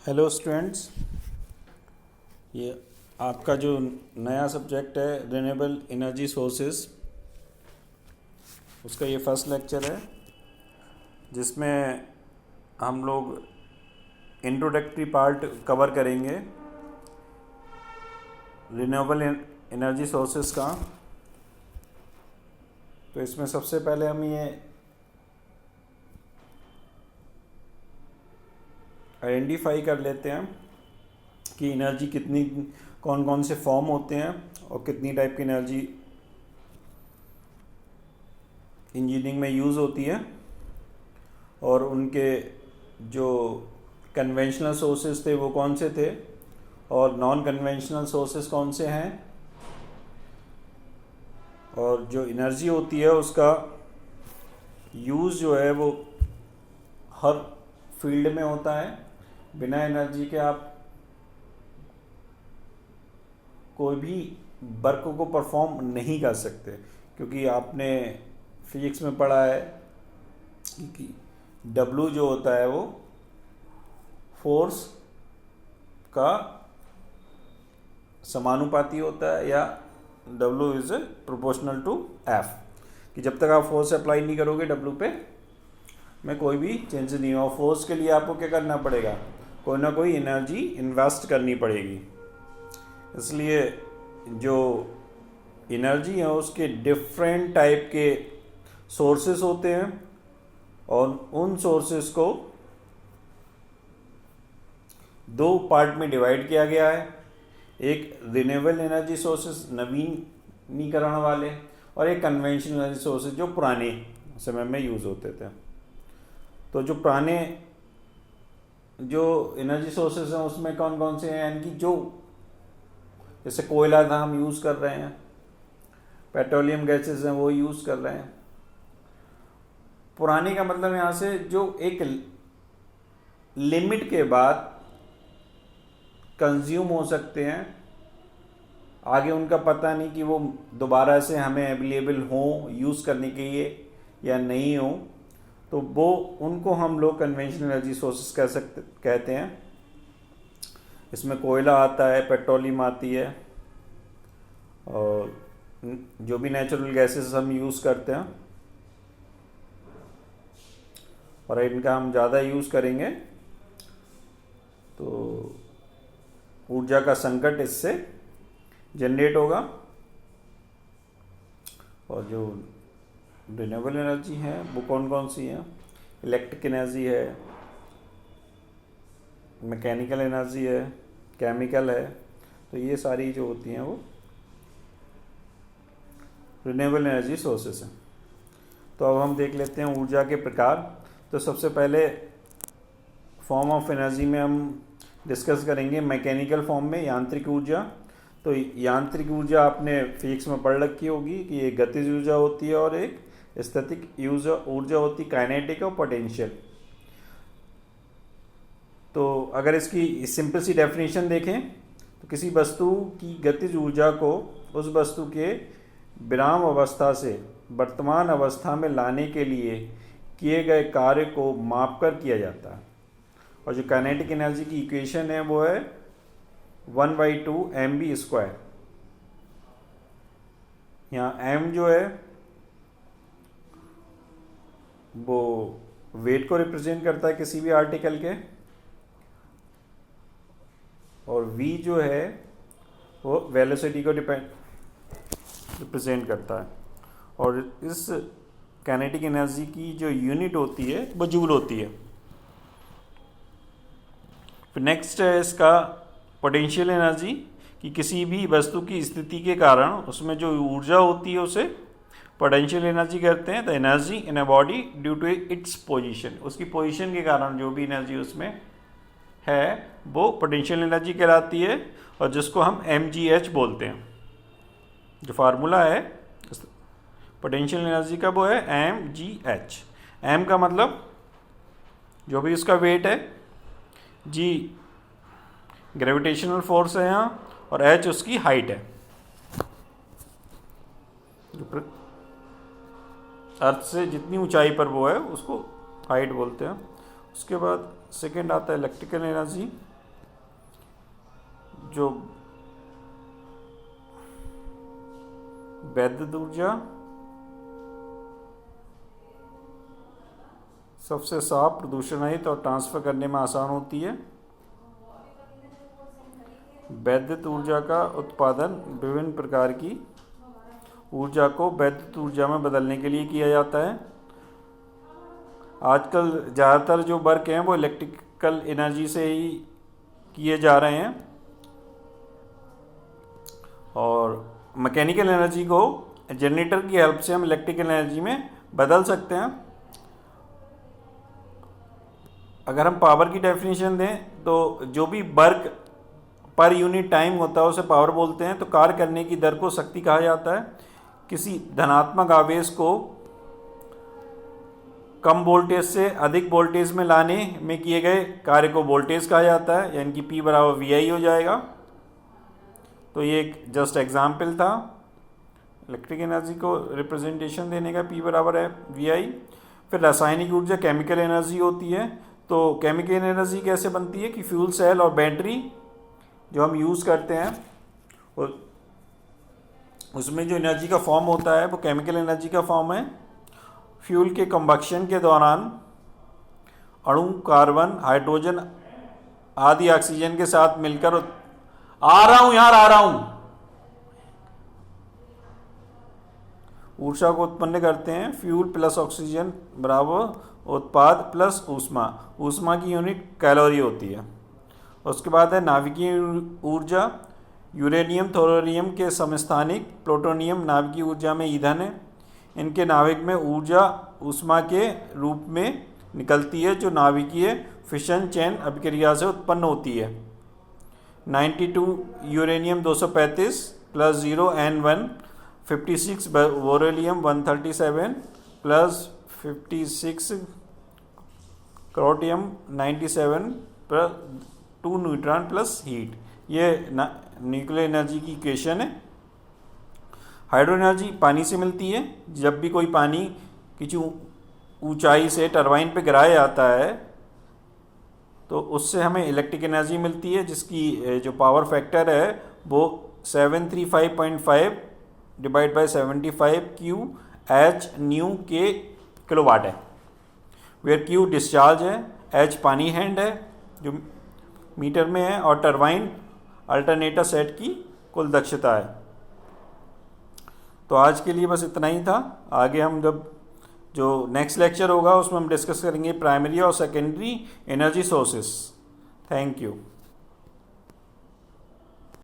Hello students, ये आपका जो नया सब्जेक्ट है रिन्यूएबल एनर्जी सोर्सेस, उसका ये फर्स्ट लेक्चर है जिसमें हम लोग इंट्रोडक्टरी पार्ट कवर करेंगे रिन्यूएबल एनर्जी सोर्सेस का। तो इसमें सबसे पहले हम ये आइडेंटिफाई कर लेते हैं कि एनर्जी कितनी, कौन कौन से फॉर्म होते हैं और कितनी टाइप की एनर्जी इंजीनियरिंग में यूज़ होती है, और उनके जो कन्वेंशनल सोर्सेज थे वो कौन से थे और नॉन कन्वेंशनल सोर्सेज कौन से हैं, और जो एनर्जी होती है उसका यूज़ जो है वो हर फील्ड में होता है। बिना एनर्जी के आप कोई भी वर्क को परफॉर्म नहीं कर सकते, क्योंकि आपने फिजिक्स में पढ़ा है कि W जो होता है वो फोर्स का समानुपाती होता है, या W is proportional to F, कि जब तक आप फोर्स अप्लाई नहीं करोगे W पे में कोई भी चेंज नहीं हो। फोर्स के लिए आपको क्या करना पड़ेगा, कोई ना कोई एनर्जी इन्वेस्ट करनी पड़ेगी। इसलिए जो एनर्जी है उसके डिफरेंट टाइप के सोर्सेस होते हैं, और उन सोर्सेस को दो पार्ट में डिवाइड किया गया है। एक रिन्यूएबल एनर्जी सोर्सेस नवीनीकरण वाले, और एक कन्वेंशनल एनर्जी सोर्सेस जो पुराने समय में यूज़ होते थे। तो जो पुराने जो एनर्जी सोर्सेस हैं उसमें कौन कौन से हैं, यानी कि जो जैसे कोयला था हम यूज़ कर रहे हैं, पेट्रोलियम गैसेस हैं वो यूज़ कर रहे हैं। पुराने का मतलब यहाँ से जो एक लिमिट के बाद कंज्यूम हो सकते हैं, आगे उनका पता नहीं कि वो दोबारा से हमें अवेलेबल हो यूज़ करने के लिए या नहीं हो, तो वो उनको हम लोग कन्वेंशनल एनर्जी सोर्सेस कहते हैं। इसमें कोयला आता है, पेट्रोलियम आती है, और जो भी नेचुरल गैसेस हम यूज़ करते हैं, और इनका हम ज़्यादा यूज़ करेंगे तो ऊर्जा का संकट इससे जनरेट होगा। और जो रिन्यूएबल एनर्जी है वो कौन कौन सी है, इलेक्ट्रिक एनर्जी है, मैकेनिकल एनर्जी है, केमिकल है। तो ये सारी जो होती हैं वो रिन्यूएबल एनर्जी सोर्सेस हैं। तो अब हम देख लेते हैं ऊर्जा के प्रकार। तो सबसे पहले फॉर्म ऑफ एनर्जी में हम डिस्कस करेंगे मैकेनिकल फॉर्म में यांत्रिक ऊर्जा। तो यांत्रिक ऊर्जा आपने फिजिक्स में पढ़ रखी होगी कि एक गतिज ऊर्जा होती है और एक स्टैटिक ऊर्जा होती, काइनेटिक और पोटेंशियल। तो अगर इसकी सिंपल सी डेफिनेशन देखें तो किसी वस्तु की गतिज ऊर्जा को उस वस्तु के विराम अवस्था से वर्तमान अवस्था में लाने के लिए किए गए कार्य को मापकर किया जाता है। और जो काइनेटिक एनर्जी की इक्वेशन है वो है 1/2 mv²। यहाँ m जो है वो वेट को रिप्रेजेंट करता है किसी भी आर्टिकल के, और v जो है वो वेलोसिटी को रिप्रेजेंट करता है। और इस काइनेटिक एनर्जी की जो यूनिट होती है वो जूल होती है। फिर नेक्स्ट है इसका पोटेंशियल एनर्जी, कि किसी भी वस्तु की स्थिति के कारण उसमें जो ऊर्जा होती है उसे पोटेंशियल एनर्जी कहते हैं। The energy in a body due to its position, उसकी पोजीशन के कारण जो भी एनर्जी उसमें है वो पोटेंशियल एनर्जी कहलाती है, और जिसको हम mgh बोलते हैं। जो फार्मूला है पोटेंशियल एनर्जी का वो है mgh। m का मतलब जो भी उसका वेट है, g ग्रेविटेशनल फोर्स है यहाँ, और h उसकी हाइट है। अर्थ से जितनी ऊंचाई पर वो है उसको हाइट बोलते हैं। उसके बाद सेकेंड आता है इलेक्ट्रिकल एनर्जी। जो वैद्युत ऊर्जा सबसे साफ, प्रदूषण रहित और ट्रांसफर करने में आसान होती है। वैद्युत ऊर्जा का उत्पादन विभिन्न प्रकार की ऊर्जा को वैद्युत ऊर्जा में बदलने के लिए किया जाता है। आजकल ज़्यादातर जो वर्क हैं वो इलेक्ट्रिकल एनर्जी से ही किए जा रहे हैं और मैकेनिकल एनर्जी को जनरेटर की हेल्प से हम इलेक्ट्रिकल एनर्जी में बदल सकते हैं। अगर हम पावर की डेफिनेशन दें तो जो भी वर्क पर यूनिट टाइम होता है उसे पावर बोलते हैं। तो कार्य करने की दर को शक्ति कहा जाता है। किसी धनात्मक आवेश को कम वोल्टेज से अधिक वोल्टेज में लाने में किए गए कार्य को वोल्टेज कहा जाता है, यानी कि P बराबर VI हो जाएगा। तो ये एक जस्ट एग्जाम्पल था इलेक्ट्रिक एनर्जी को रिप्रेजेंटेशन देने का, P बराबर है VI। फिर रासायनिक ऊर्जा केमिकल एनर्जी होती है। तो केमिकल एनर्जी कैसे बनती है कि फ्यूल सेल और बैटरी जो हम यूज़ करते हैं और उसमें जो एनर्जी का फॉर्म होता है वो केमिकल एनर्जी का फॉर्म है। फ्यूल के कंबक्शन के दौरान अणु कार्बन, हाइड्रोजन आदि ऑक्सीजन के साथ मिलकर आ रहा हूं ऊर्जा को उत्पन्न करते हैं। फ्यूल प्लस ऑक्सीजन बराबर उत्पाद प्लस ऊष्मा। ऊष्मा की यूनिट कैलोरी होती है। उसके बाद है नाभिकीय ऊर्जा। यूरेनियम थोरियम के समस्थानिक, प्लूटोनियम नाभिकीय ऊर्जा में ईंधन है। इनके नाभिक में ऊर्जा ऊष्मा के रूप में निकलती है जो नाभिकीय फिशन चैन अभिक्रिया से उत्पन्न होती है। 92 uranium 235 plus 0 N1, 56 बोरोलियम 137 plus 56 क्रोटियम 97 plus 2 neutron plus heat. ये न्यूक्लियर एनर्जी की इक्वेशन है। हाइड्रो एनर्जी पानी से मिलती है। जब भी कोई पानी किसी ऊंचाई से टरबाइन पे गिराया जाता है तो उससे हमें इलेक्ट्रिक एनर्जी मिलती है, जिसकी जो पावर फैक्टर है वो 735.5 divide by 75 Q H new के किलोवाट है। वेयर क्यू डिस्चार्ज है, एच पानी हैंड है जो मीटर में है और टरबाइन अल्टरनेटर सेट की कुल दक्षता है। तो आज के लिए बस इतना ही था। आगे हम जब जो नेक्स्ट लेक्चर होगा उसमें हम डिस्कस करेंगे प्राइमरी और secondary energy sources. Thank you.